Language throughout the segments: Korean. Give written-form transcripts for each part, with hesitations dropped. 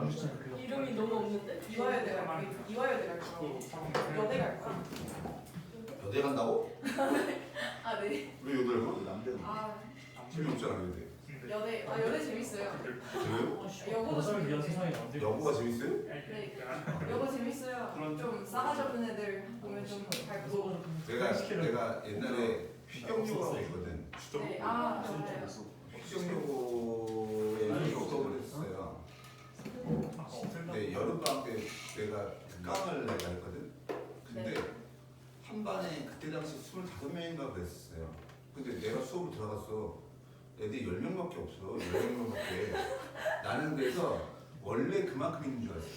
이름이 너무 없는데? 이화여대 갈 거야. 이화여대 갈 거야. 여대 갈 거야. 여대 간다고? 아 네. 왜 여대를 가? 남대는 아 재미없잖아 여대. 여대 여대 재밌어요. 그래요? 여고도 재밌어요. 여고가 재밌어요? 네. 여고 재밌어요. 좀 싸가지 없는 애들 보면 좀 밟고. 내가 옛날에 휘경여고라고 있거든. 네. 아 맞아요. 휘경여고에 수업을 했어요. 근데 여름방학 때 내가 특강을 내가 했거든. 근데 한 반에 그때 당시 25명인가 그랬어요. 근데 내가 수업을 들어갔어. 애들이 10명밖에 없어. 10명밖에. 나는 그래서 원래 그만큼 있는 줄 알았어.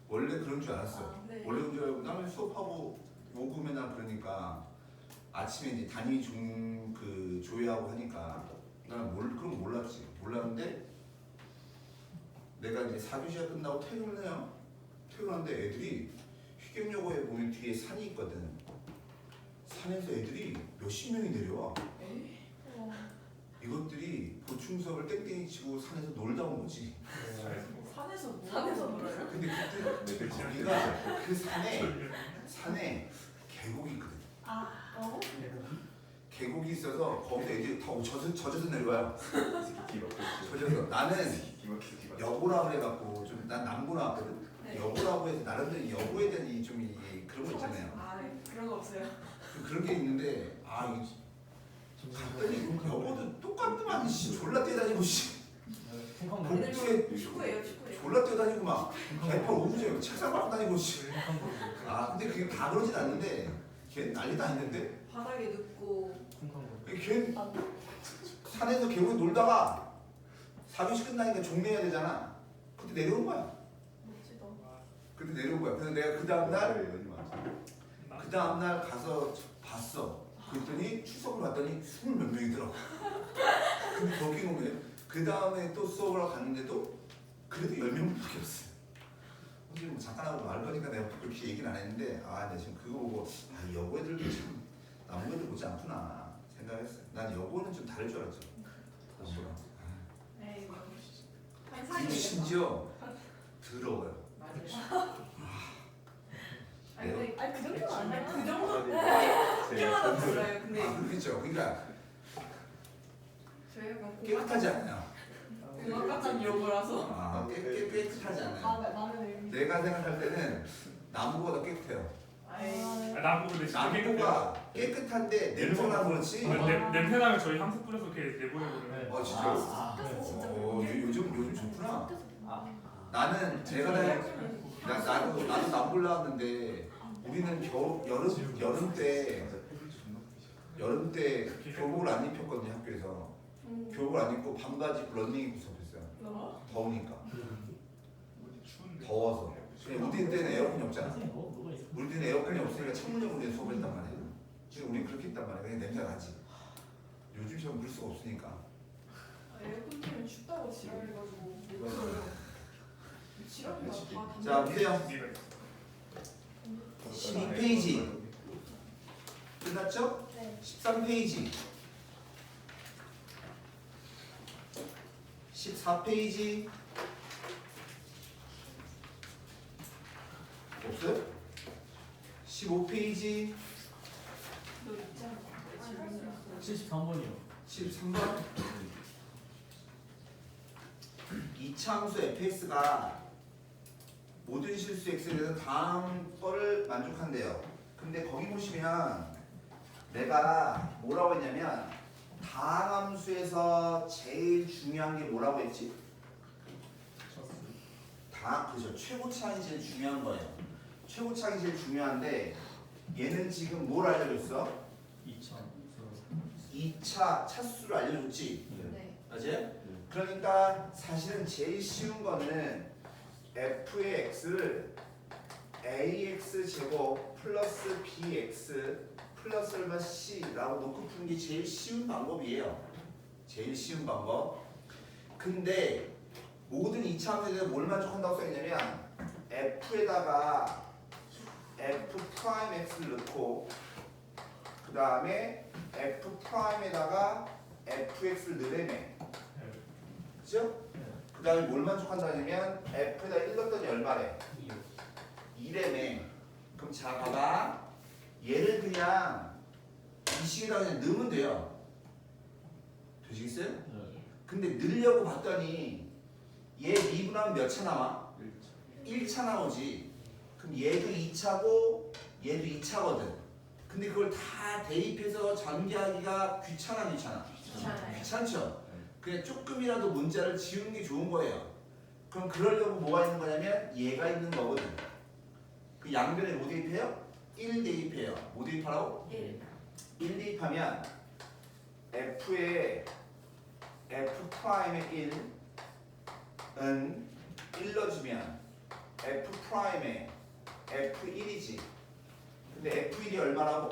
원래 그런 줄 알았어. 네. 원래 그런 줄 알고 나는 수업하고 오고 맨날 그러니까 아침에 이제 담임 그 조회하고 하니까 나는 그런 거 몰랐지. 몰랐는데 내가 이제 4교시가 끝나고 퇴근을 해요. 퇴근하는데 애들이 휘경여고에 보면 뒤에 산이 있거든. 산에서 애들이 몇십 명이 내려와. 이것들이 보충 수업을 땡땡이 치고 산에서 놀다 온 거지. 산에서 놀아요? 근데 그때 거기가 그 산에 계곡이 있거든. 계곡이 있어서 거기서 애들이 다 젖어서 내려와요. 젖어서 나는 여고라고 해갖고 좀 난 남고 나왔거든. 네. 여고라고 해서 나름대로 여고에 대한 그런 거 있잖아요. 아 그런 거 없어요. 좀 그런 게 있는데 갔더니 여고도 똑같더만 졸라 뛰어다니고 애들 축구예요. 졸라 뛰어다니고 막 개팔 오브제 책상 밟고 다니고 근데 그게 다 그러진 않는데 걔 난리도 아니는데 바닥에 눕고. 걔 산에서 계곡에 놀다가 4교시 끝나니까 종례해야 되잖아. 그때 내려온 거야. 그때 내려온 거야. 그래서 내가 그 다음날 가서 봤어. 그랬더니 추석을 봤더니 20몇 명이더라고. 근데 거기 보면 그 다음에 또 수업을 하고 갔는데도 그래도 10명밖에 없어요. 근데 뭐 잠깐 하고 말 거니까 내가 그렇게 얘기는 안 했는데 내가 지금 그거 보고 여고 애들도 참 남고 애들 보지 않구나 생각했어요. 난 여고는 좀 다를 줄 알았죠. 남고랑. 그리고 심지어 더러워요. 아니 그 정도는 아니야. 그 네. 정도 학교마다 달라요. 근데 그렇죠. 그러니까 저희 약간 깨끗하지 않아요. 공학 같은 여고라서. 깨끗하지 않아요. 내가 생각할 때는 남고가 더 깨끗해요. 남고가 깨끗한데 냄새나 그렇지. 냄새 나면 저희 향수 뿌려서 이렇게 내보내거든요. 진짜. 요즘 좋구나. 나는 제가 나도 남고 나왔는데 우리는 여름 때 교복을 안 입혔거든요. 학교에서 교복을 안 입고 반바지 입고 러닝 입고 수업했어요. 더우니까. 더워서. 우리 때는 에어컨이 없잖아. 우리 때는 에어컨이 없으니까 창문으로 우리는 수업을 했단 말이야. 지금 우리 그렇게 했단 말이야. 그냥 냄새가 나지. 요즘처럼 그럴 수가 없으니까. 에어컨 틀면 춥다고 지랄해가지고. 자, 보세요. 12페이지 끝났죠? 네. 13페이지 14페이지 없어요? 15페이지 73번이요. 13번 이차함수 fx가 모든 실수 x에 대해서 다음 거를 만족한대요. 근데 거기 보시면 내가 뭐라고 했냐면 다항함수에서 제일 중요한 게 뭐라고 했지? 그죠. 최고차항이 제일 중요한 거예요. 최고차항이 제일 중요한데 얘는 지금 뭘 알려줬어? 2차 차수를 알려줬지? 네. 맞아요? 그러니까 사실은 제일 쉬운 거는 f의 x를 ax 제곱 플러스 bx 플러스 얼마 c라고 놓고 푸는 게 제일 쉬운 방법이에요. 제일 쉬운 방법. 근데 모든 2차 함수에 대해서 뭘 만족한다고 써있냐면 f에다가 f'x를 넣고 그 다음에 f'에다가 fx를 넣으래매. 그죠? 그 다음에 뭘 만족한다냐면 F에다 1 넣었더니 얼마래? 2래매. 그럼 자 봐봐. 얘를 그냥 이 식에다 그냥 넣으면 돼요. 되시겠어요? 근데 넣으려고 봤더니 얘 미분하면 몇 차 나와? 1차 나오지. 그럼 얘도 2차고 얘도 2차거든. 근데 그걸 다 대입해서 전개하기가 귀찮아? 귀찮아요. 귀찮죠? 그냥 조금이라도 문자를 지우는 게 좋은 거예요. 그럼 그러려고 뭐가 있는 거냐면 얘가 있는 거거든. 그 양변에 뭐 대입해요? 1 대입해요. 뭐 대입하라고? 1. 1 대입하면 F에 F 프라임의 1은 1 넣어주면 F 프라임의 F1이지. 근데 F1이 얼마라고?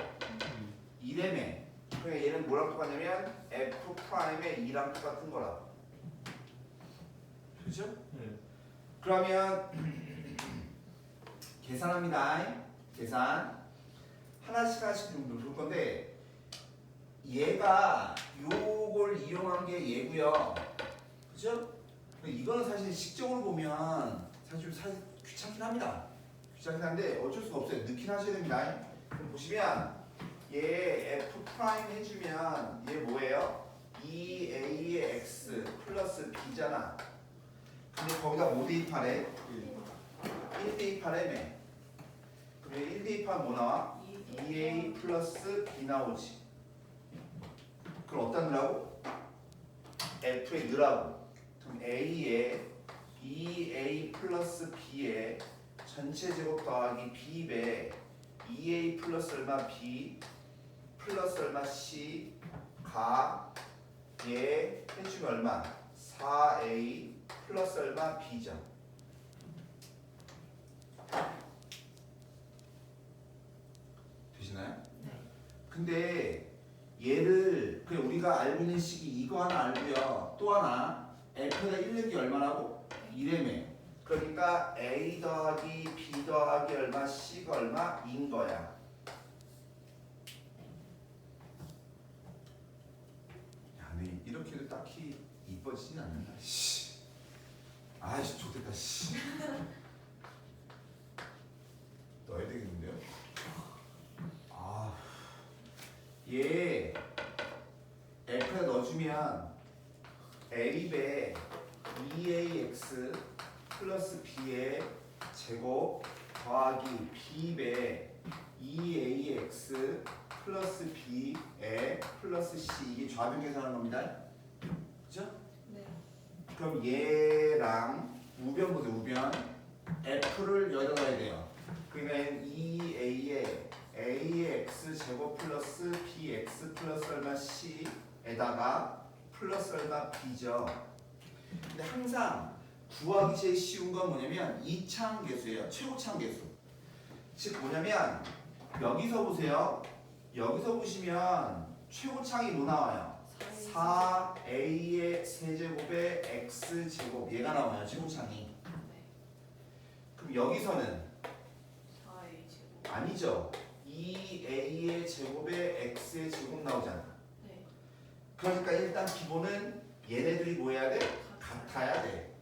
2래매. 그러니까 얘는 뭐랑 똑같냐면 F 프라임의 2랑 똑같은 거라고. 그렇죠? 그러면 계산합니다. 계산 하나씩 좀 볼 건데 얘가 요걸 이용한 게 얘고요. 그죠? 이거는 사실 식적으로 보면 사실 귀찮긴 합니다. 귀찮긴 한데 어쩔 수가 없어요. 넣긴 하셔야 됩니다. 그럼 보시면 얘 F 프라임 해주면 얘 뭐예요? 2A의 X 플러스 B잖아. 근데 거기다 뭐 대입하래? 1 대입하래매. 그럼 1 대입하면 뭐 나와? 2A 플러스 B 나오지. 그럼 어디다 넣으라고? F에 넣으라고. 그럼 A에 2A 플러스 B에 전체 제곱 더하기 B배 2A 플러스 얼마 B 플러스 얼마 C 가 얘 해주면 얼마? 4A 플러스 얼마? B죠. 되시나요? 네. 근데 얘를 그냥 우리가 알고 있는 식이 이거 하나 알고요. 또 하나 F에다 1 넣기 얼마라고? 2래매. 그러니까 A 더하기 B 더하기 얼마 C가 얼마? 인 거야. 야, 근데 이렇게 해도 딱히 이뻐지진 않는다. 씨. 아이씨 좋겠다. 씨. 넣어야 되겠는데요? 아, 얘 F에 넣어주면 A배 2AX 플러스 B의 제곱 더하기 B배 2AX 플러스 B의 플러스 C 이게 좌변 계산하는 겁니다. 그죠? 네. 그럼 얘랑 우변 보세요. 우변 F를 여기다 넣어야 돼요. 그러니까 2A에 AX 제곱 플러스 BX 플러스 얼마 C에다가 플러스 얼마 B죠. 근데 항상 구하기 제일 쉬운 건 뭐냐면 이차항계수예요. 최고차항계수. 즉 뭐냐면 여기서 보세요. 여기서 보시면 최고차항이 뭐 나와요? 4A의 세제곱에 X제곱 얘가 나와요. 최고차항이. 네. 그럼 여기서는 4A 제곱. 아니죠. 2A의 제곱에 X의 제곱 나오잖아. 네. 그러니까 일단 기본은 얘네들이 뭐 해야 돼? 같아야 돼.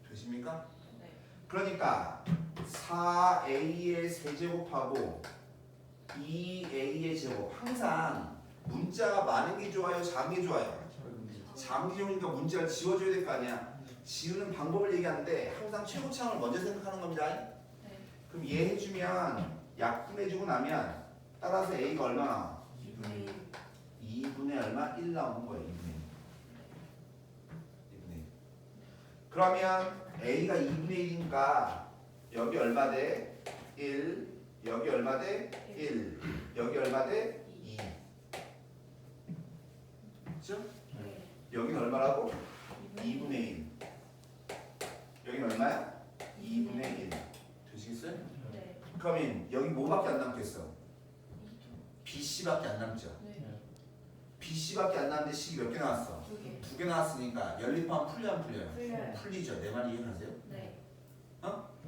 되십니까? 네. 그러니까 4A의 세제곱하고 2A의 제곱 항상 문자가 많은 게 좋아요? 작은 게 좋아요? 작은 게 좋으니까 문자를 지워줘야 될 거 아니야. 지우는 방법을 얘기하는데 항상 최고차항을 먼저 생각하는 겁니다. 네. 그럼 얘 해주면 약분해주고 나면 따라서 A가 얼마 나와? 2분의 얼마? 1 나오는 거예요. 2분의 1. 그러면 A가 2분의 1이니까 여기 얼마 돼? 1. 여기 얼마 돼? 1. 여기 얼마 돼? 2. 그렇죠? 네. 여기는 얼마라고? 2분의 1. 여기는 얼마야? 2분의 1. 되시겠어요? 네. 그러면 여기 뭐밖에 안 남겠어? BC밖에 안 남죠. 네. BC밖에 안 남는데 C가 몇 개 나왔어? 2개. 2개 나왔으니까 연립하면 풀려 안 풀려요? 풀려요. 풀리죠. 내 말 이해하세요? 네.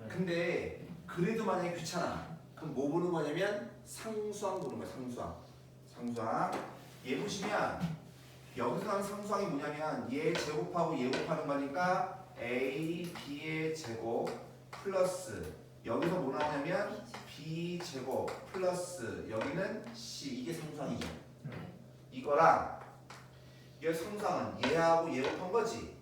근데 그래도 만약에 귀찮아. 그럼 뭐 보는 거냐면 상수항 보는 거야. 상수항. 상수항. 얘 보시면 여기서 나온 상수항이 뭐냐면 얘 제곱하고 얘 곱하는 거니까 A, B의 제곱 플러스 여기서 뭐 나오냐면 B 제곱 플러스 여기는 C 이게 상수항이죠. 이거랑 얘 상수항은 얘하고 얘 곱한 거지.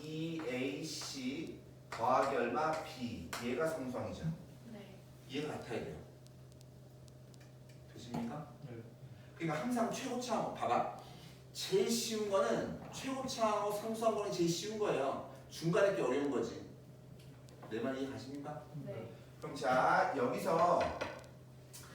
2AC 더하기 얼마 B 얘가 상수항이죠. 네. 얘가 같아야 돼요. 되십니까? 네. 그러니까 항상 최고차항 봐봐. 제일 쉬운 거는 최고차항하고 상수항권이 제일 쉬운 거예요. 중간에 게 어려운 거지. 내 말 이해 가십니까? 네. 그럼 자 여기서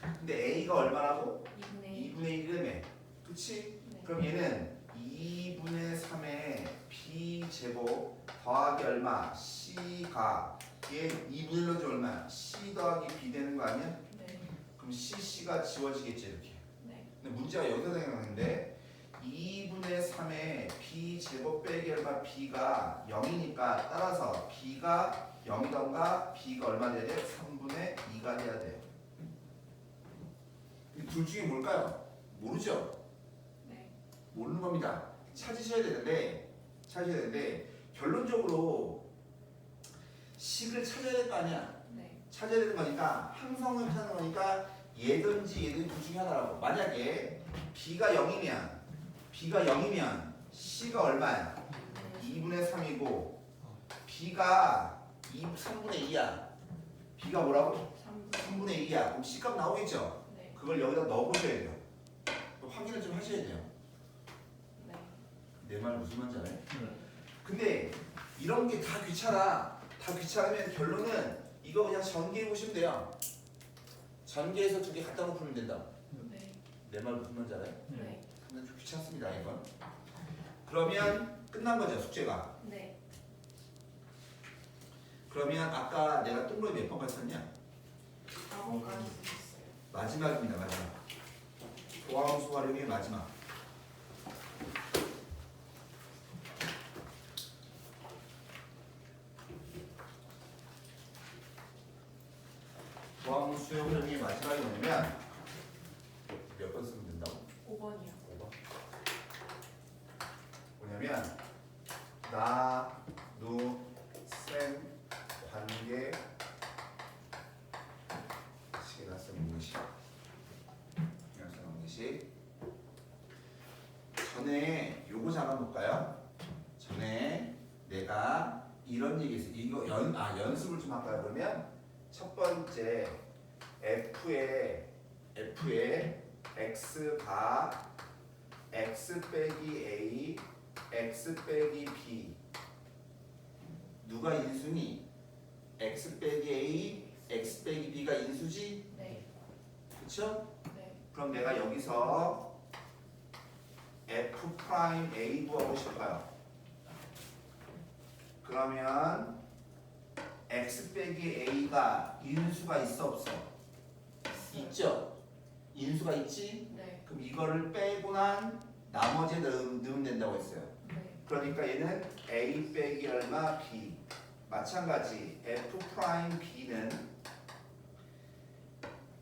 근데 A가 얼마라고? 2분의 2분의 1이라며. 그치? 네. 그럼 얘는 2분의 3의 B 제곱 더하기 얼마? C가 얘 2분의 1로 얼마야? C 더하기 B 되는 거 아니야? 네. 그럼 C가 지워지겠지 이렇게. 네. 근데 문제가 여기서 생각나는데 2분의 3의 B 제곱 빼기 얼마 B가 0이니까 따라서 B가 0이던가 B가 얼마 돼야 돼? 3분의 2가 돼야 돼요. 이 둘 중에 뭘까요? 모르죠? 네. 모르는 겁니다. 찾으셔야 되는데 결론적으로 식을 찾아야 될 거 아니야. 네. 찾아야 되는 거니까 항성을 찾는 거니까 얘든지 얘든지 둘 중에 하나라고. 만약에 B가 0이면 C가 얼마야? 2분의 3이고 B가 3분의 2야. B가 뭐라고? 3분의 2야. 그럼 C값 나오겠죠? 네. 그걸 여기다 넣어보셔야 돼요. 확인을 좀 하셔야 돼요. 네. 내 말 무슨 말인지 알아요? 네. 근데 이런 게 다 귀찮아. 다 귀찮으면 결론은 이거 그냥 전개해 보시면 돼요. 전개해서 두 개 갖다 놓으면 된다. 네. 내 말 무슨 말인지 알아요? 네. 근데 좀 귀찮습니다 이건. 그러면 끝난 거죠 숙제가. 네. 그러면 아까 내가 동그라미 몇 번까지 썼냐? 4번까지 쓰셨어요. 마지막입니다 마지막. 도함수 활용의 마지막. 도함수 활용의 마지막이 뭐냐면 몇 번 쓰면 된다고? 5번이요. 5번. 뭐냐면 나, 누, 쌤, 관계 식에다 쓰는 것이 그냥 쓰는 것이 전에 요거 잡아볼까요? 전에 내가 이런 얘기했어. 이거 연습을 좀 할까요? 그러면 첫 번째 F의 X가 X 빼기 A, X 빼기 B 누가 인수니? X 빼기 A, X 빼기 B가 인수지? 네. 그쵸? 네. 그럼 내가 여기서 F 프라임 A 구하고 싶어요. 그러면 X 빼기 A가 인수가 있어 없어? 있죠? 인수가 있지? 네. 그럼 이거를 빼고 난 나머지에 넣으면 된다고 했어요. 네. 그러니까 얘는 A 빼기 얼마 B. 마찬가지 F 프라임 B는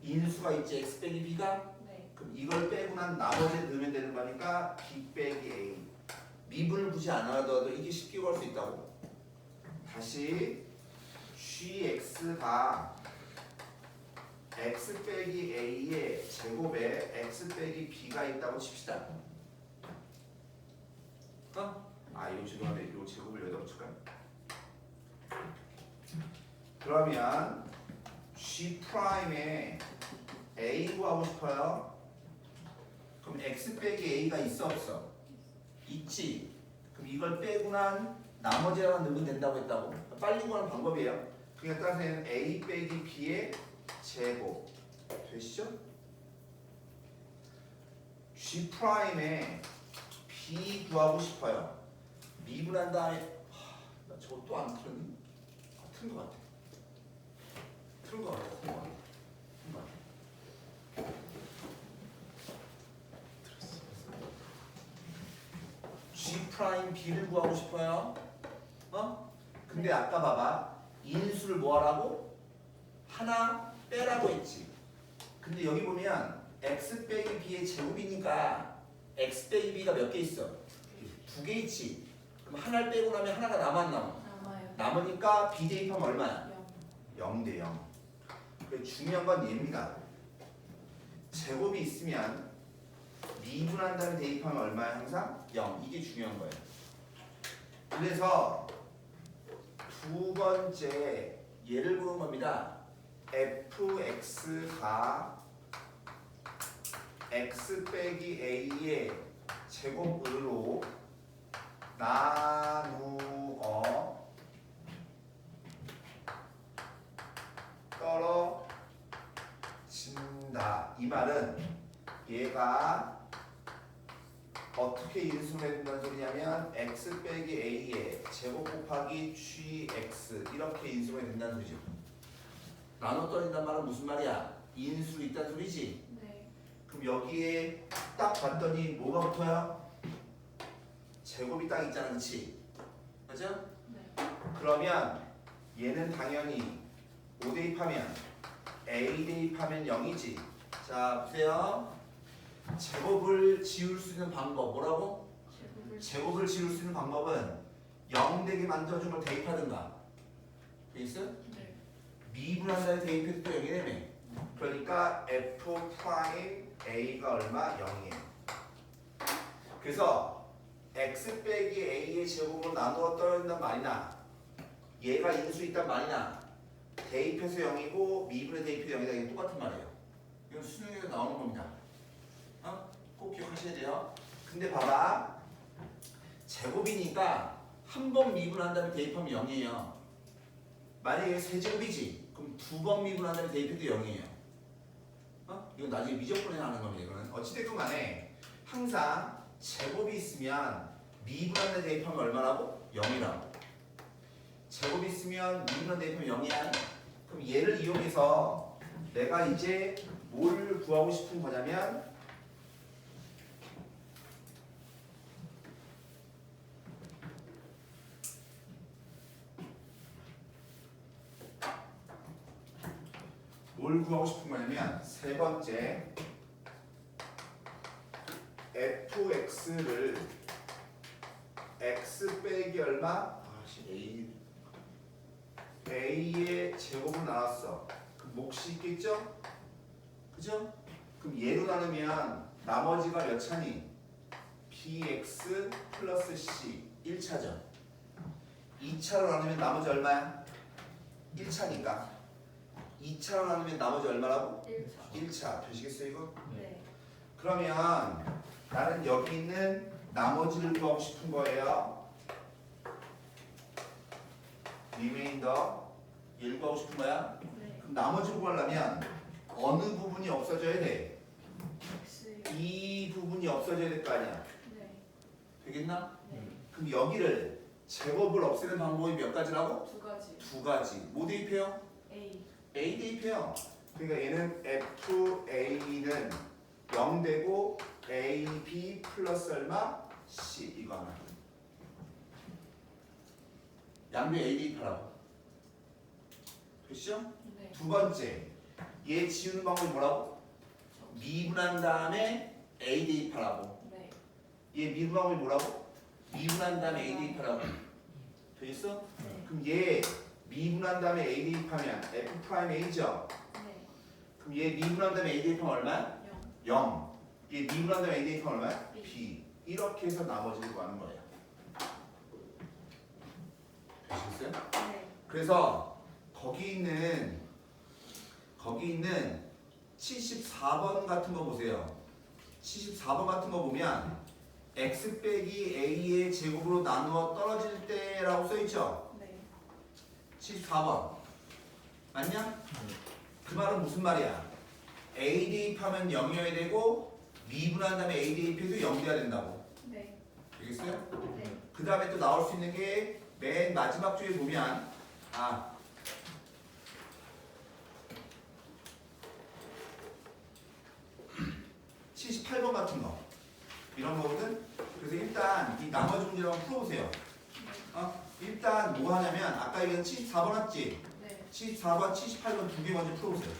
인수가 있지 X 빼기 B가. 네. 그럼 이걸 빼고 난 나머지에 넣으면 되는 거니까 B 빼기 A. 미분을 굳이 안 하더라도 이게 쉽게 구할 수 있다고. 다시 GX가 X 빼기 A의 제곱에 X 빼기 B가 있다고 칩시다. 이거 죄송한데 이거 제곱을 여기다 붙일까요? 그러면 G 프라임에 A 구하고 싶어요. 그럼 X 빼기 A가 있어 없어? 있지. 그럼 이걸 빼고 난 나머지에만 넣으면 된다고 했다고. 빨리 구하는 방법이에요. 그러니까 따라서 얘는 A 빼기 B의 제곱 되시죠? G 프라임에 B 구하고 싶어요. 미분한 다음에 나 저거 또 안 틀었니? 틀은 것 같아. 틀은 것 같아. 틀은 것 같아. G 프라임 B를 구하고 싶어요. 근데 아까 봐봐. 인수를 뭐 하라고? 하나 빼라고 했지. 근데 여기 보면 X 빼기 B의 제곱이니까 X 빼기 B가 몇 개 있어? 2개 있지. 그럼 하나를 빼고 나면 하나가 남았나? 남아요. 남으니까 b 대입하면 얼마야? 0. 0대 0. 그 중요한 건 얘입니다. 제곱이 있으면 미분한 다음에 대입하면 얼마야? 항상 0. 이게 중요한 거예요. 그래서 두 번째 예를 보는 겁니다. fx가 x 빼기 a의 제곱으로 나누어 떨어진다. 이 말은 얘가 어떻게 인수를 해준다는 소리냐면 x 빼기 a의 제곱 곱하기 gx 이렇게 인수가 된다는 소리죠. 나눠 떨어진다는 말은 무슨 말이야? 인수로 있다는 소리지. 네. 그럼 여기에 딱 봤더니 뭐가 붙어요? 제곱이 딱 있잖아, 그렇지? 맞죠? 네. 그러면 얘는 당연히 5 대입하면 a 대입하면 0이지. 자 보세요. 제곱을 지울 수 있는 방법 뭐라고? 제곱을 지울 수 있는 방법은 0 되게 만들어준 걸 대입하든가. 돼 있어? 네. 미분한 다음에 대입해도 또 0이 되네. 그러니까 f 프라임 a가 얼마? 0이에요. 그래서 x 빼기 a의 제곱으로 나누어 떨어진단 말이나 얘가 인수 있단 말이나 대입해서 0이고 미분에 대입해서 0이다. 이게 똑같은 말이에요. 이건 수능에서 나오는 겁니다. 꼭 기억하셔야 돼요. 근데 봐봐. 제곱이니까 한 번 미분한 다음에 대입하면 0이에요. 만약에 세제곱이지. 그럼 두 번 미분한 다음에 대입해도 0이에요. 이건 나중에 미적분에 하는 겁니다. 이거는 어찌됐건 간에 항상 제곱이 있으면 미분한 다음에 대입하면 얼마라고? 0이라고. 제곱이 있으면 미분한 대입하면 0이야. 그럼 얘를 이용해서 내가 이제 뭘 구하고 싶은 거냐면 뭘 구하고 싶은 거냐면 세 번째 fx를 x 빼기 얼마? a의 제곱을 나눴어. 그럼 몫이 있겠죠? 그죠? 그럼 얘로 나누면 나머지가 몇 차니? bx 플러스 c 1차죠. 2차로 나누면 나머지 얼마야? 1차니까 2차로 나누면 나머지 얼마라고? 1차. 1차. 되시겠어요 이거? 네. 그러면 나는 여기 있는 나머지를 구하고 싶은 거예요. 리메인더 얘를 구하고 싶은 거야. 네. 그럼 나머지를 구하려면 어느 부분이 없어져야 돼? X. 이 부분이 없어져야 될 거 아니야. 네. 되겠나? 네. 그럼 여기를 제곱을 없애는 방법이 몇 가지라고? 두 가지. 두 가지. 뭐 대입해요? A. A 대입해요. 그러니까 얘는 FA는 0 되고 AB 플러스 얼마? C 이거 하나. 양변 A 대입하라고. 됐죠? 네. 두 번째 얘 지우는 방법이 뭐라고? 미분한 다음에 A 대입하라고. 네. 얘 미분 방법이 뭐라고? 미분한 다음에 A 대입하라고. 되겠어? 네. 그럼 얘 미분한 다음에 A 대입하면 F 프라임 A죠? 네. 그럼 얘 미분한 다음에 A 대입하면 얼마야? 0. 0. 얘 미분한 다음에 A 대입하면 얼마야? B. B. 이렇게 해서 나머지를 구하는 거예요. 되시겠어요? 네. 그래서 거기 있는 74번 같은 거 보세요. 74번 같은 거 보면 x 빼기 a의 제곱으로 나누어 떨어질 때라고 써있죠? 네. 74번 맞냐? 그 말은 무슨 말이야? a 대입하면 0이어야 되고 미분한 다음에 a 대입해도 0 돼야 된다고. 네. 되겠어요? 네. 그 다음에 또 나올 수 있는 게 맨 마지막 줄에 보면 78번 같은 거 이런 거거든. 그래서 일단 이 나머지 문제를 한번 풀어보세요. 일단 뭐 하냐면 아까 얘기한 74번 왔지? 네. 74번, 78번 두 개 먼저 풀어보세요.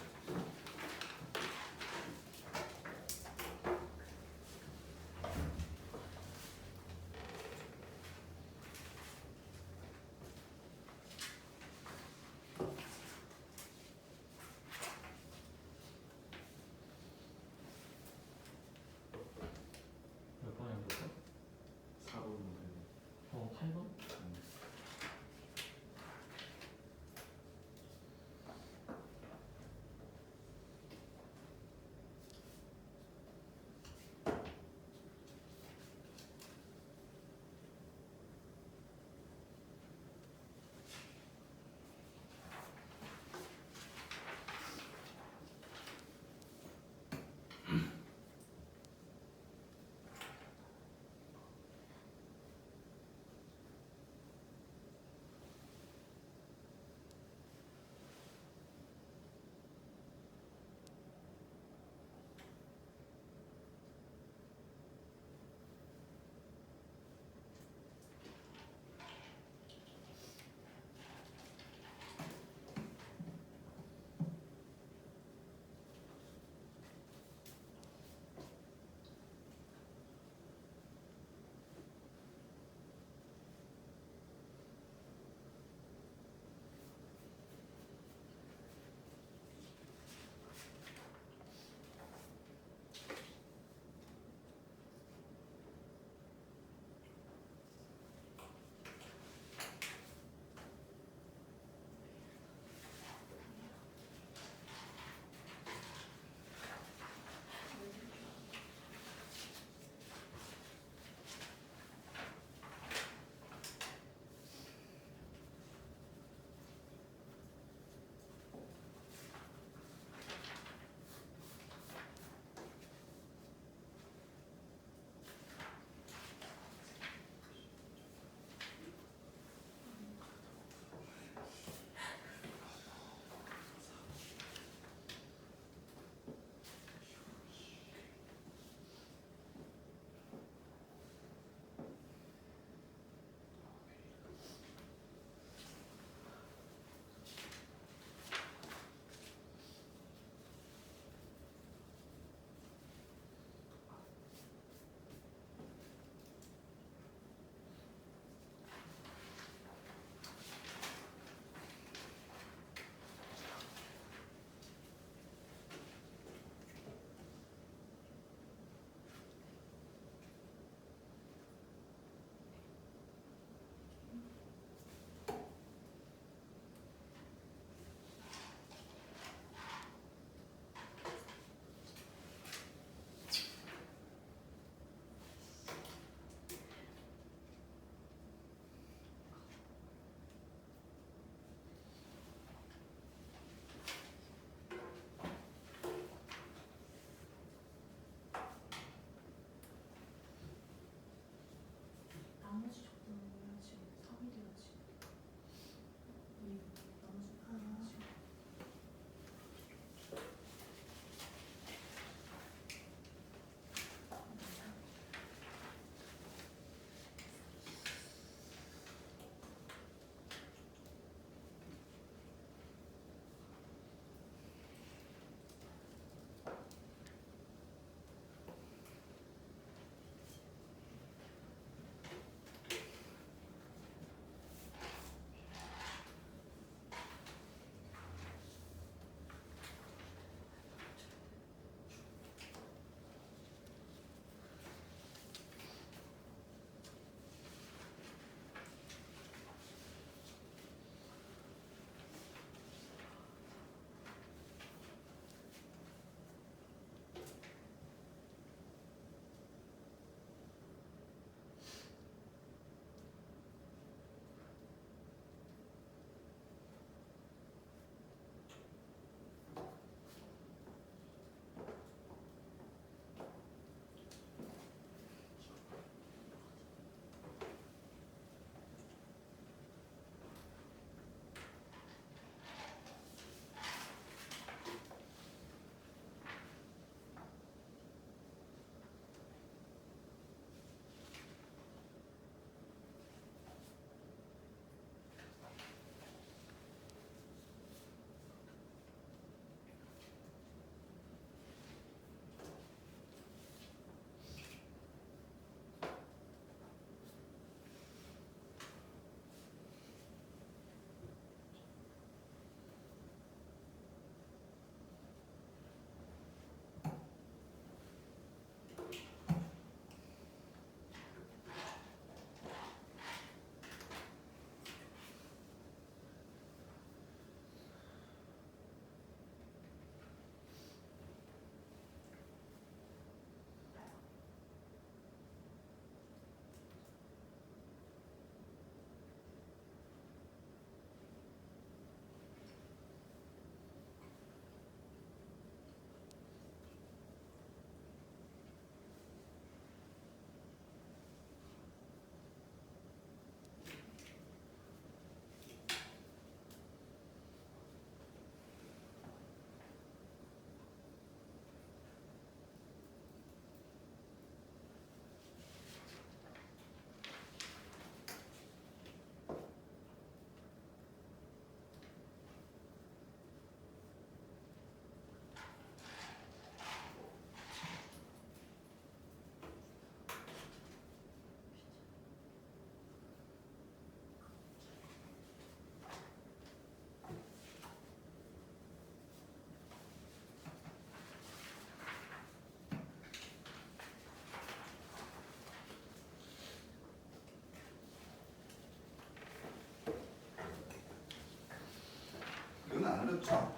이건 안 어렵죠?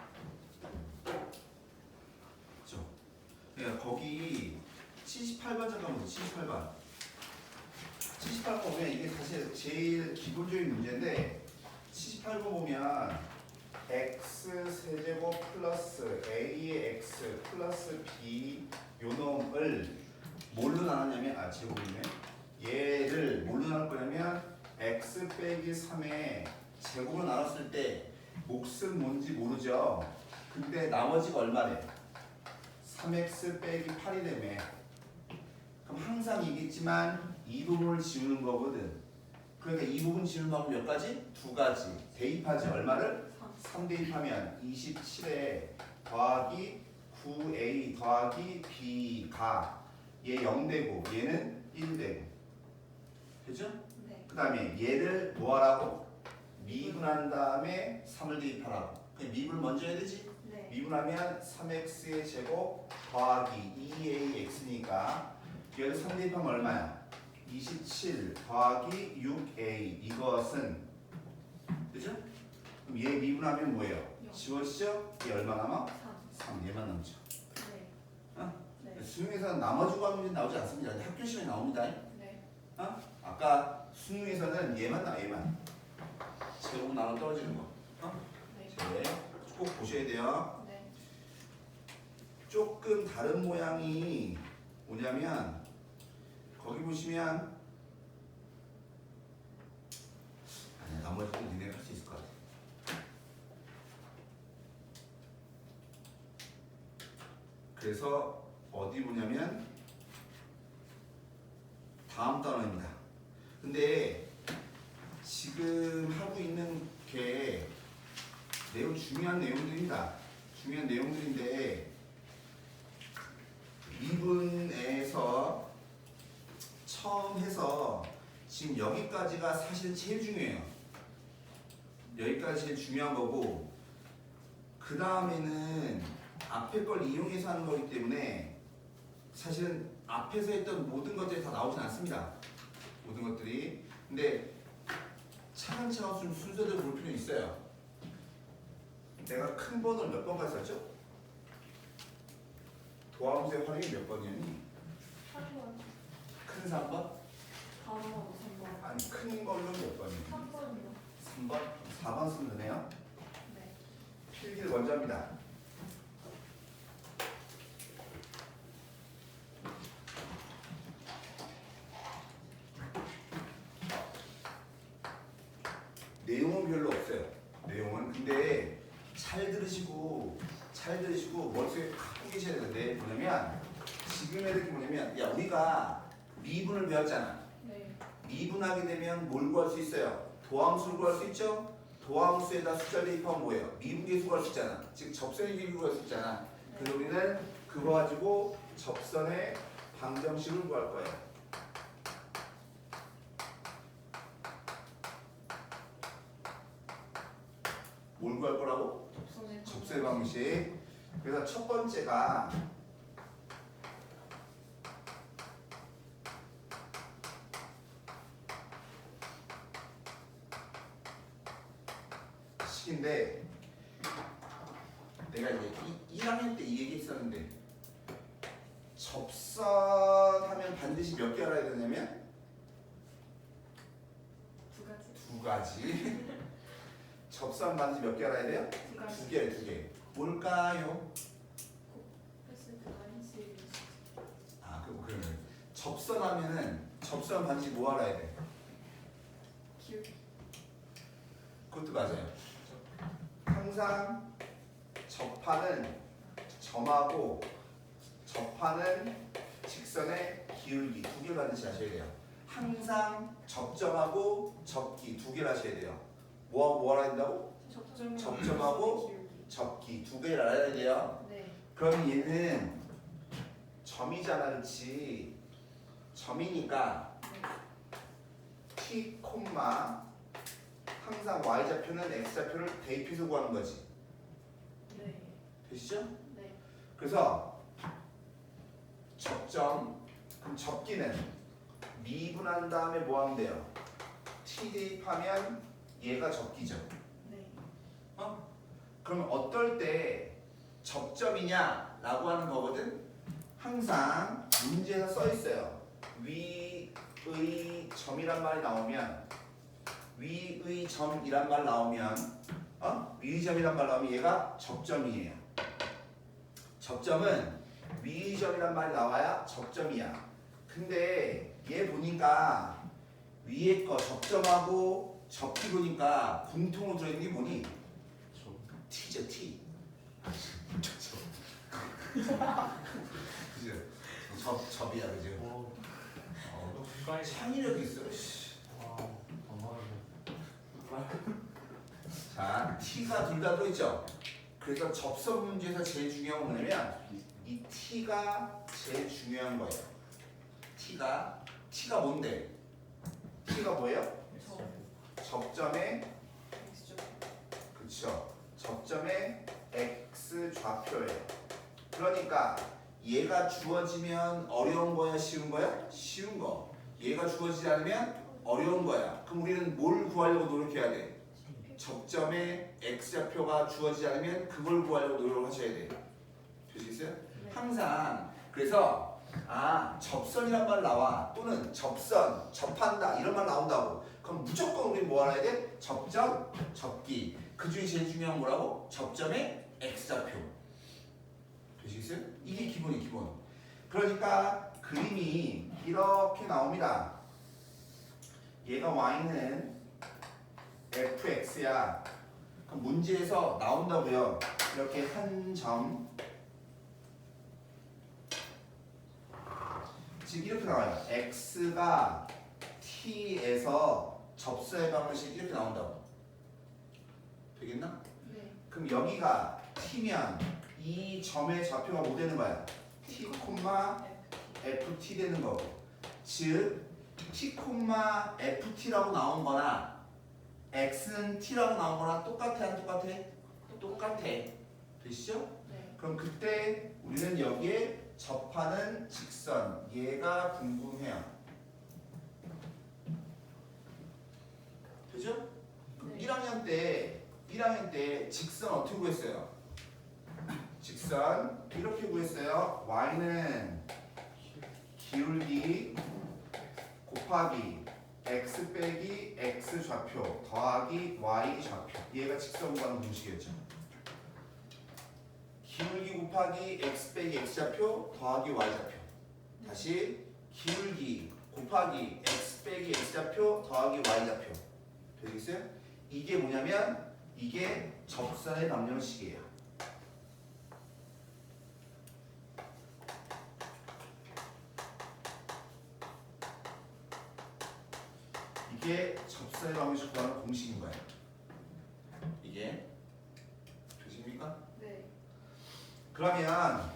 그렇죠? 그러니까 거기 78번 잠깐 보세요. 78번. 78번 보면 이게 사실 제일 기본적인 문제인데 78번 보면 x 세제곱 플러스 a의 x 플러스 b 요 놈을 뭘로 나눴냐면 제곱이네. 얘를 뭘로 나눌 거냐면 x 빼기 3에 제곱을 나눴을 때 몫은 뭔지 모르죠. 근데 나머지가 얼마래? 3x 빼기 8이 되매. 그럼 항상 이겠지만 이 부분을 지우는 거거든. 그러니까 이 부분 지우는 방법 몇 가지? 두 가지. 대입하지 얼마를? 3 대입하면 27에 더하기 9a 더하기 b가 얘 0되고 얘는 1되고. 그죠? 네. 그 다음에 얘를 뭐 하라고? 미분한 다음에 3을 대입하라고. 그냥 미분을 먼저 해야 되지? 네. 미분하면 3x의 제곱 더하기 2ax니까 얘를 3 대입하면 얼마야? 27 더하기 6a 이것은 그죠? 그럼 얘 미분하면 뭐예요? 지워지죠? 얘 얼마 남아? 3 얘만 남죠. 네. 어? 네. 수능에서는 나머지 과목이 나오지 않습니다. 학교 시간에 나옵니다. 네. 어? 아까 수능에서는 얘만 나와 얘만 제곱 나눠 떨어지는 거. 어? 네. 네, 꼭 보셔야 돼요. 네. 조금 다른 모양이 뭐냐면 거기 보시면 아니 나머지는 니네가 할 수 있을 것 같아. 그래서 어디 보냐면 다음 단어입니다. 근데 지금 하고 있는 게 매우 중요한 내용들입니다. 중요한 내용들인데 미분에서 처음 해서 지금 여기까지가 사실은 제일 중요해요. 여기까지 제일 중요한 거고 그 다음에는 앞에 걸 이용해서 하는 거기 때문에 사실은 앞에서 했던 모든 것들이 다 나오진 않습니다. 모든 것들이. 근데 차근차근 순서대로 볼 필요는 있어요. 내가 큰 번호를 몇 번까지 썼죠? 도함수의 활용이 몇 번이었니? 3번. 큰 3번? 4번, 3번. 아니 큰 걸로 몇 번이니? 3번이요. 3번? 4번 쓰면 되네요. 네. 필기를 먼저 합니다. 내용은 별로 없어요. 내용은. 근데 잘 들으시고 머릿속에 갖고 계셔야 되는데 뭐냐면 지금 애들이 뭐냐면 야 우리가 미분을 배웠잖아. 네. 미분하게 되면 뭘 구할 수 있어요? 도함수를 구할 수 있죠? 도함수에다 숫자를 대입하면 뭐예요? 미분계수 구할 수 있잖아. 즉 접선의 길이를 구할 수 있잖아. 그래서 우리는 그거 가지고 접선의 방정식을 구할 거예요. 뭘 구할 거라고? 접선의 방식. 그래서 첫 번째가 식인데 내가 이제 1학년 때 이 얘기 했었는데 접선하면 반드시 몇 개 알아야 되냐면 두 가지. 접선 반드시 몇 개 알아야 돼요? 두 개. 뭘까요? 그러면 접선하면은 접선 반드시 뭐 알아야 돼? 그것도 맞아요. 항상 접하는 점하고 접하는 직선의 기울기 두 개 반드시 아셔야 돼요. 항상 접점하고 접기 두 개를 아셔야 돼요. 뭐하고 뭐 알아야 된다고? 접점하고 접기 두 개를 알아야 돼요. 네. 그럼 얘는 점이잖아, 그렇지? 점이니까 t, 항상 y좌표는 x좌표를 대입해서 구하는 거지. 네. 되시죠? 네. 그래서 접점, 그럼 접기는 미분한 다음에 뭐 하면 돼요? t 대입하면 얘가 접기죠. 네. 그럼 그럼 어떨 때 접점이냐라고 하는 거거든. 항상 문제에서 써 있어요. 위의 점이란 말이 나오면 위의 점이란 말 나오면 위의 점이란 말 나오면 얘가 접점이에요. 접점은 위의 점이란 말이 나와야 접점이야. 근데 얘 보니까 위에 거 접점하고 접기 보니까 공통으로 들어있는 게 뭐니? T죠, T. 그죠? 접이야, 그죠? 창의력이 있어. 자, T가 둘 다 들어있죠? 그래서 접선 문제에서 제일 중요한 건 뭐냐면 이 T가 제일 중요한 거예요. T가 뭔데? T가 뭐예요? 접점의 그쵸? 접점의 X 좌표예요. 그러니까 얘가 주어지면 어려운 거야, 쉬운 거야? 쉬운 거. 얘가 주어지지 않으면 어려운 거야. 그럼 우리는 뭘 구하려고 노력해야 돼? 접점의 X좌표가 주어지지 않으면 그걸 구하려고 노력을 하셔야 돼요. 되시겠어요? 항상 그래서 접선이란 말 나와 또는 접선, 접한다 이런 말 나온다고 그럼 무조건 우리 뭐 알아야 돼? 접점, 접기 그 중에 제일 중요한 뭐라고? 접점의 X좌표 되시겠어요? 이게 기본이 기본. 그러니까 그림이 이렇게 나옵니다. 얘가 Y는 fx야. 그럼 문제에서 나온다고요. 이렇게 한 점. 지금 이렇게 나와요. x가 t에서 접수의 방정식이 이렇게 나온다고. 되겠나? 네. 그럼 여기가 t면 이 점의 좌표가 뭐 되는 거야? t, ft 되는 거고. 즉 t, ft라고 나온 거나 x는 t라고 나온 거랑 똑같아 안 똑같아? 똑같아. 되시죠? 네. 그럼 그때 우리는 여기에 접하는 직선 얘가 궁금해요. 되죠? 그럼 네. 1학년 때 직선 어떻게 구했어요? 직선 이렇게 구했어요. y는 기울기 곱하기 x 빼기 x 좌표 더하기 y 좌표. 얘가 직선 구하는 공식이었죠. 기울기 곱하기 x 빼기 x 좌표 더하기 y 좌표. 다시 기울기 곱하기 x 빼기 x 좌표 더하기 y 좌표. 되겠어요? 이게 뭐냐면 이게 접선의 방정식이에요. 이게 접선의 방정식 구하는 공식인 거예요. 이게 되십니까? 네. 그러면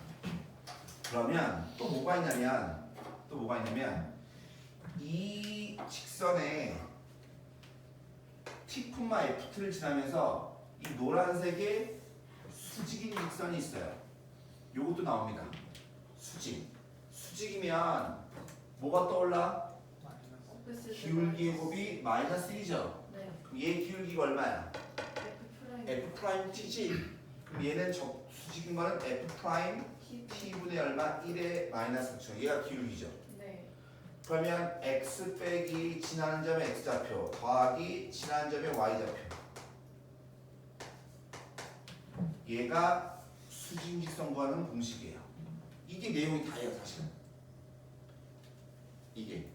또 뭐가 있냐면 이 직선에 t, ft를 지나면서 이 노란색의 수직인 직선이 있어요. 요것도 나옵니다. 수직이면 뭐가 떠올라? 기울기의 곱이 마이너스 1이죠. 네. 그럼 얘 기울기가 얼마야? F f' t지. 그럼 얘는 수직인 거는 f' t분의 얼마? 1의 마이너스 9죠. 얘가 기울기죠. 네. 그러면 x 빼기 지나는 점의 x좌표 더하기 지나는 점의 y좌표. 얘가 수직직선 구하는 공식이에요. 이게 내용이 다예요, 사실은. 이게.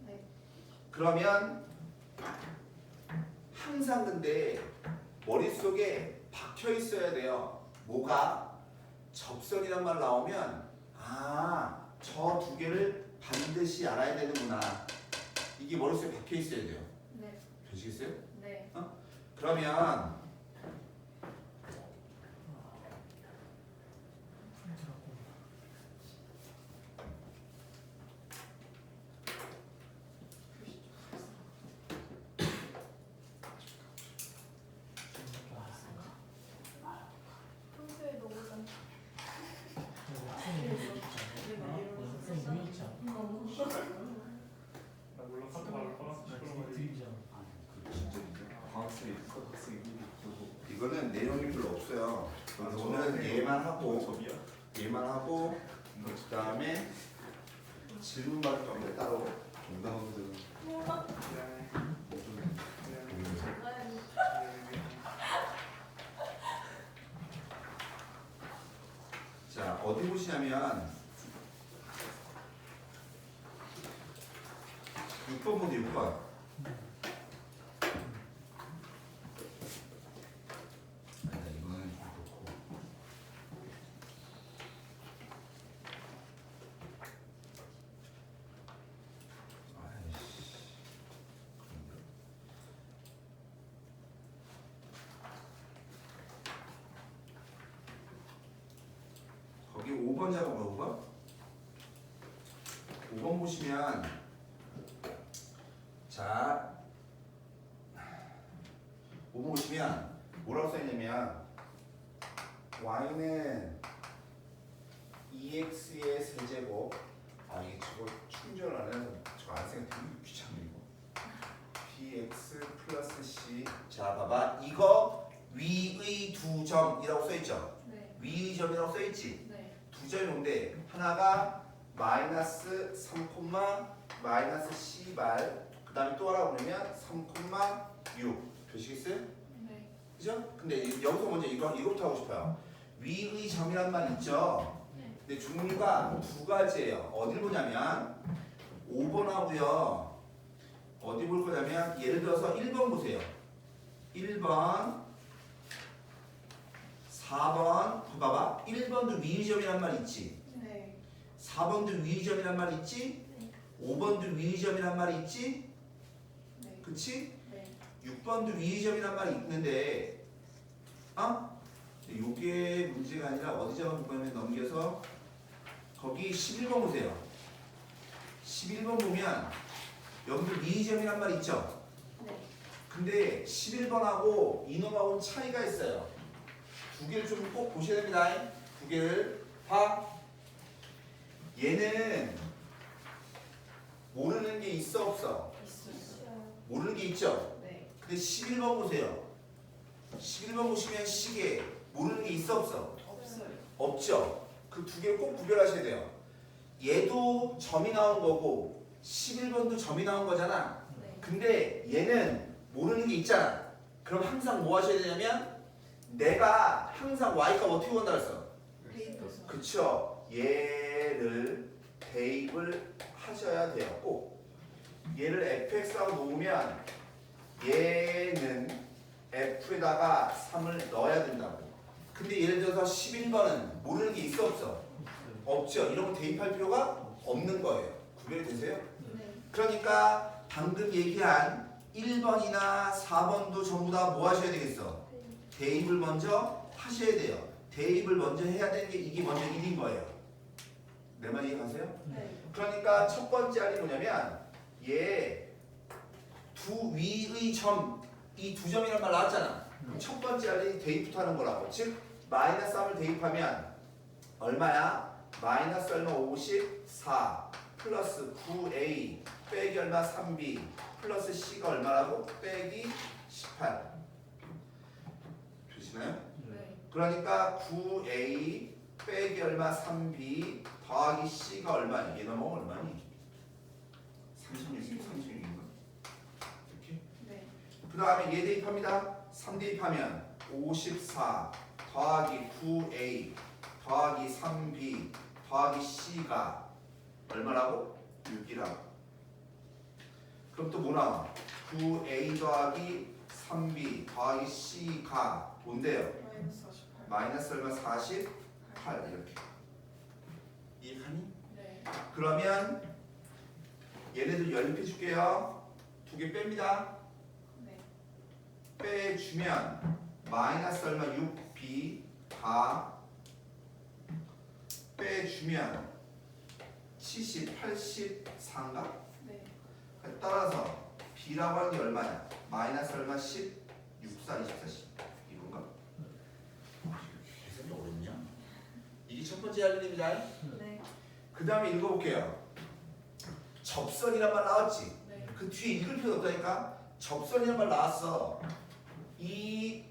네. 그러면 항상 근데 머릿속에 박혀 있어야 돼요. 뭐가? 접선이란 말 나오면 저 두 개를 반드시 알아야 되는구나. 이게 머릿속에 박혀 있어야 돼요. 네. 되시겠어요? 네. 그러면 평소에 너무 잘. 쌤 보이지 않아? 나 물론 카톡 이거는 내용이 별로 없어요. 그래서 오늘은 얘만 하고 접이야? 얘만 하고 그 다음에 질문 받을 겁니다 따로. 몰라. 자 어디 보시냐면 6번 보세요 6번. 아니다 이거는 좀 그렇고. 아이씨. 거기 5번이라고 봐 5번. 5번 보시면 자 5번 보시면 뭐라고 써있냐면 y는 2x의 세제곱 이게 저거 충전을 안 해서 저거 안 쓰니까 되게 귀찮네 이거 bx 플러스 c. 자 봐봐 이거 위의 두 점이라고 써있죠. 네. 위의 점이라고 써있지. 네. 두 점이 온데 하나가 마이너스 3, 마이너스 c발 그 다음에 또 하나 보내면 3,6 표시겠어요? 네. 그죠? 근데 여기서 먼저 이거부터 하고 싶어요. 위의 점이란 말 있죠? 네. 근데 종류가 두 가지예요. 어딜 보냐면 5번하고요. 어디 볼 거냐면 예를 들어서 1번 보세요. 1번 4번 봐봐. 1번도 위의 점이란 말 있지? 네. 4번도 위의 점이란 말 있지? 네. 5번도 위의 점이란 말 있지? 네. 그치? 네. 6번도 위의 점이란 말이 있는데 요게 문제가 아니라 어디 잡아보면 넘겨서 거기 11번 보세요. 11번 보면 여기도 위의 점이란 말 있죠? 네. 근데 11번하고 이놈하고는 차이가 있어요. 두 개를 좀 꼭 보셔야 됩니다. 두 개를 봐. 얘는 모르는 게 있어 없어? 있어요. 모르는 게 있죠? 네. 근데 11번 보세요. 11번 보시면 시계 모르는 게 있어 없어? 없어요. 없죠. 그 두 개를 꼭 구별하셔야 돼요. 얘도 점이 나온 거고 11번도 점이 나온 거잖아. 네. 근데 얘는 모르는 게 있잖아. 그럼 항상 뭐 하셔야 되냐면 내가 항상 y값 어떻게 구한다 그랬어? 데이터에서. 그쵸. 얘를 대입을 하셔야 돼요. 꼭. 얘를 fx라고 놓으면 얘는 f에다가 3을 넣어야 된다고. 근데 예를 들어서 11번은 모르는 게 있어 없어? 없죠. 이런 거 대입할 필요가 없는 거예요. 구별이 되세요? 네. 그러니까 방금 얘기한 1번이나 4번도 전부 다 뭐 하셔야 되겠어? 대입을 먼저 하셔야 돼요. 대입을 먼저 해야 되는 게 이게 먼저 1인 거예요. 내 말 이해가세요? 네. 그러니까 첫 번째 알이 뭐냐면 얘 두 위의 점 이 두 점이란 말 나왔잖아. 그럼 첫 번째 알이 대입부터 하는 거라고. 즉 마이너스 3을 대입하면 얼마야? 마이너스 얼마 54 플러스 9a 빼기 얼마 3b 플러스 c가 얼마라고? 빼기 18 되시나요? 네. 그러니까 9a 빼기 얼마 3b 더하기 c가 얼마니? 얘 넘어가 얼마니? 36인가? 이렇게? 네. 그 다음에 얘 대입합니다. 3 대입하면 54 더하기 9a 더하기 3b 더하기 c가 얼마라고? 6이라고. 그럼 또 뭐 나와? 9a 더하기 3b 더하기 c가 뭔데요? 마이너스 48. 마이너스 얼마 48 이렇게. 이해가니? 네. 그러면 얘네들 연립해 줄게요. 두 개 뺍니다. 네. 빼주면 마이너스 얼마 6b 다 빼주면 70, 84인가? 네. 따라서 b라고 하는 게 얼마냐? 마이너스 얼마 10, 64, 24, 10 이건가? 계산이 어렵냐? 이게 첫 번째 할 일입니다. 네. 그 다음에 읽어볼게요. 접선이란 말 나왔지? 네. 그 뒤에 읽을 필요 없다니까? 접선이란 말 나왔어. 이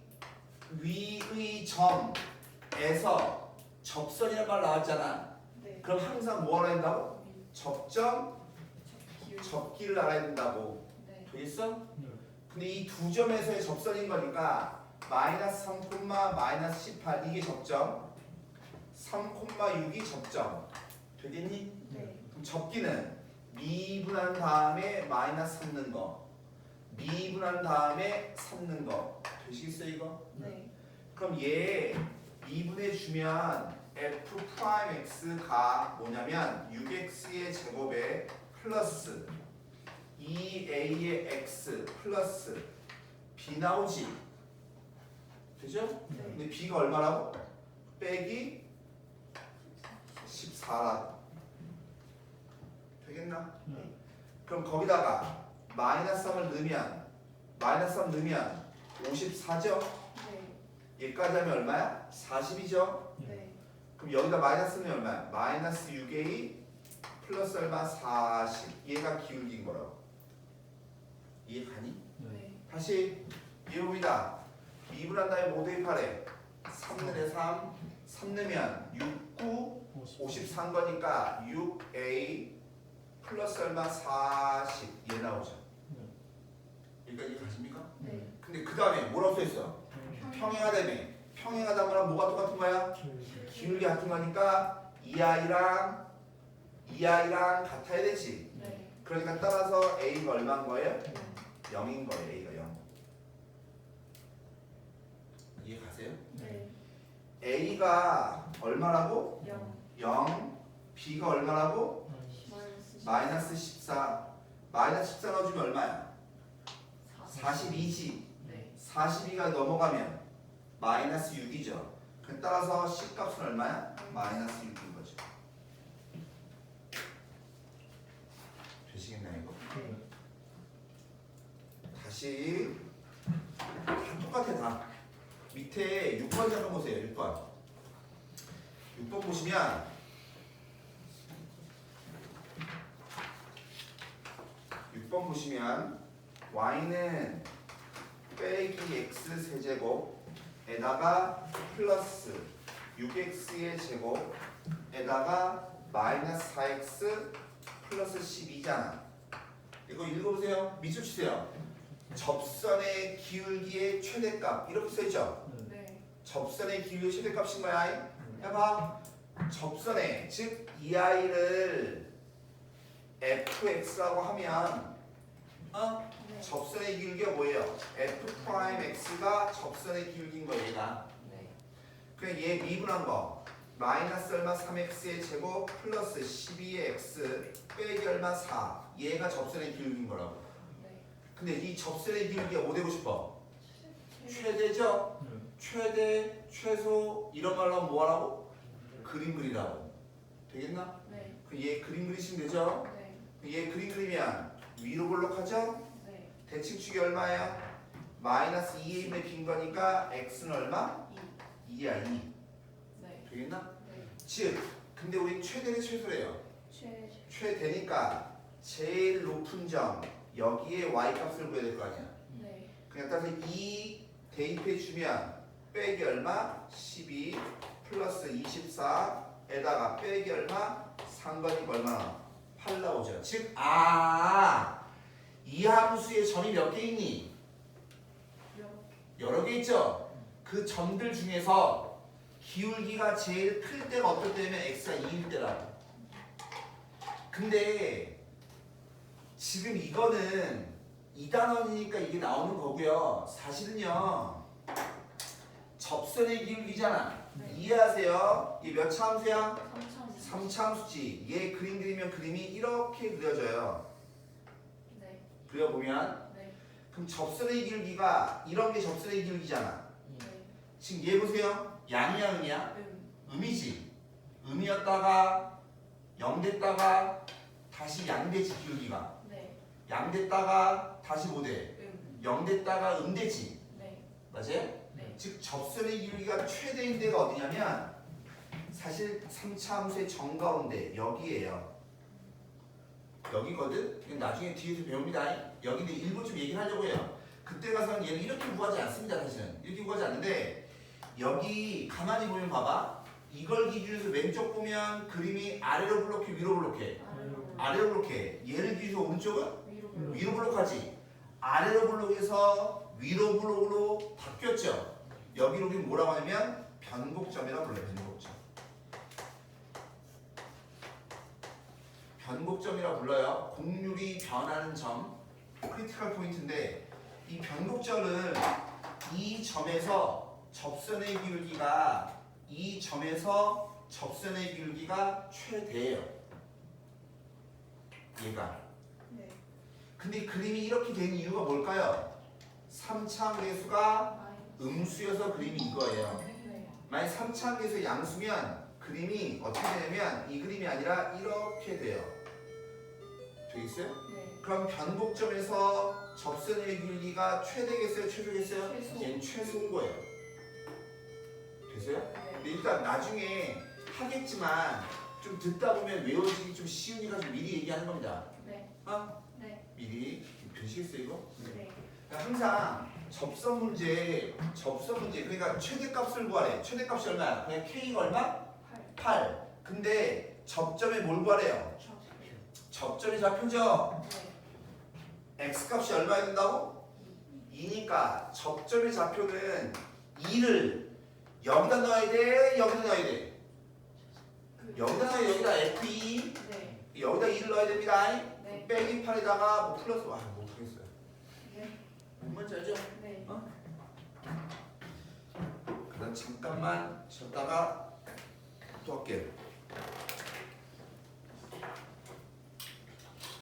위의 점에서 접선이라는 말 나왔잖아. 네. 그럼 항상 뭐 알아야 된다고? 접점, 접기를 알아야 된다고. 네. 되겠어? 근데 이 두 점에서의 접선인 거니까 마이너스 3, 마이너스 18 이게 접점, 3,6이 접점. 되겠니? 네. 그럼 접기는 미분한 다음에 마이너스 3 넣은 거, 미분한 다음에 3 넣은 거. 되시겠어요 이거? 네. 그럼 얘 미분해 주면 f 프라임 x가 뭐냐면 6x의 제곱에 플러스 2a의 x 플러스 b 나오지. 되죠? 네. 근데 b가 얼마라고? 빼기 14라고. 되겠나? 그럼 거기다가 마이너스 3을 넣으면 마이너스 3 넣으면 54죠? 네. 얘까지 하면 얼마야? 40이죠? 네. 그럼 여기다 마이너스 넣으면 얼마야? 마이너스 6a 플러스 얼마? 40. 얘가 기울기인 거라고. 이해 가니? 네. 다시 이해봅니다. 미분한 다음에 뭐 대입하래? 3분의 3, 3 넣으면 6, 9, 54인 거니까 6a 플러스 얼마? 40. 얘 나오죠. 여기까지 가십니까? 네. 근데 그 다음에 뭐라고 써있어? 평행하다며. 평행하다면 뭐가 똑같은 거야? 기울기 같은 거니까 이 아이랑 같아야 되지. 네. 그러니까 따라서 a가 얼마인 거예요? 0인 거예요. a가 0. 이해 가세요? 네. a가 얼마라고? 0. 0. b가 얼마라고? 마이너스 14. 마이너스 14 넣어주면 얼마야? 42지. 네. 42가 넘어가면 마이너스 6이죠. 따라서 C 값은 얼마야? 마이너스 6인 거죠. 되시겠나요 이거? 네. 다시 다 똑같아 다. 밑에 6번 잠깐 보세요. 6번. 6번 보시면 y는 빼기 x 세제곱에다가 플러스 6x의 제곱에다가 마이너스 4x 플러스 12잖아. 이거 읽어보세요. 밑줄 치세요. 접선의 기울기의 최대값 이렇게 써있죠? 네. 접선의 기울기의 최대값인 거야. 해봐. 접선의 즉 이 아이를 fx라고 하면 네. 접선의 기울기가 뭐예요? f 프라임 x가 접선의 기울기인 거예요. 얘가. 네. 그냥 얘 미분한 거 마이너스 얼마 3x의 제곱 플러스 12의 x 빼기 얼마 4 얘가 접선의 기울기인 거라고. 네. 근데 이 접선의 기울기가 뭐 되고 싶어? 최대죠? 최대, 최소 이런 말로 하면 뭐 하라고? 그림 그리라고. 되겠나? 네. 얘 그림 그리시면 되죠? 네. 얘 그림 그리면 위로 볼록하죠? 네. 대칭축이 얼마예요? 마이너스 2에 있는 빈 거니까 x는 얼마? 2야 2. 네. 되겠나? 네. 즉 근데 우리 최대는 최소래요. 최. 최대니까 제일 높은 점 여기에 y 값을 구해야 될 거 아니야. 네. 그냥 따라서 2 대입해 주면 빼기 얼마? 12 플러스 24에다가 빼기 얼마? 상관이 얼마나? 8 나오죠. 즉 이 함수의 점이 몇 개 있니? 여러 개 있죠. 그 점들 중에서 기울기가 제일 클 때가 어떨 때면 x가 2일 때라고. 근데 지금 이거는 2단원이니까 이게 나오는 거고요. 사실은요 접선의 기울기잖아. 네. 이해하세요? 이게 몇 차 함수야? 3천. 3차 함수지. 얘 그림 그리면 그림이 이렇게 그려져요. 네. 그려보면 네. 그럼 접선의 기울기가 이런 게 접선의 기울기잖아. 네. 지금 얘 보세요. 양이야 음이야? 음. 음이지. 음이었다가 0 됐다가 다시 양 되지 기울기가. 네. 양 됐다가 다시 뭐 돼? 0 됐다가 되지. 네. 맞아요? 네. 즉 접선의 기울기가 최대인 데가 어디냐면 사실 3차 함수의 정가운데 여기에요. 여기거든? 이건 나중에 뒤에서 배웁니다. 여기인데 일부 좀 얘기를 하려고 해요. 그때 가서는 얘는 이렇게 구하지 않습니다. 사실은 이렇게 구하지 않는데 여기 가만히 보면 봐봐. 이걸 기준으로 왼쪽 보면 그림이 아래로 블록해 위로 블록해? 아래로 블록해. 얘를 기준으로 오른쪽은 위로 블록하지. 아래로 블록에서 위로 블록으로 바뀌었죠. 여기로 우리 뭐라고 하냐면 변곡점이라고 불러요. 변곡점. 변곡점이라고 불러요. 곡률이 변하는 점, 크리티컬 포인트인데 이 변곡점은 이 점에서 접선의 기울기가 최대예요. 얘가. 네. 근데 그림이 이렇게 된 이유가 뭘까요? 3차함계수가 음수여서 그림이 이거예요. 네. 만약 3차함계수 양수면 그림이 어떻게 되냐면 이 그림이 아니라 이렇게 돼요. 되겠어요? 네. 그럼 변곡점에서 접선의 기울기가 최대겠어요? 최소겠어요? 최소. 얘는 최소인 거예요. 되세요? 네. 근데 일단 나중에 하겠지만 좀 듣다 보면 외워지기 좀 쉬우니까 좀 미리 얘기하는 겁니다. 네. 어? 네. 미리 되시겠어요 이거? 네. 그러니까 항상 접선 문제 그러니까 최대값을 구하래. 최대값이 얼마야? 그냥 K가 얼마? 8. 근데 접점에 뭘 구하래요? 접점이 좌표죠? 네. X값이 얼마야 된다고? 2니까 접점의 좌표는 2를 여기다 넣어야 돼? 여기다 넣어야 돼? 여기다 넣어야 여기다 F2 네. 여기다 2를 넣어야 됩니다. 네. 빼기 8에다가 뭐 플러스 못하겠어요. 네. 뭔지 알죠? 네. 그럼 잠깐만 쉬었다가 또 할게요.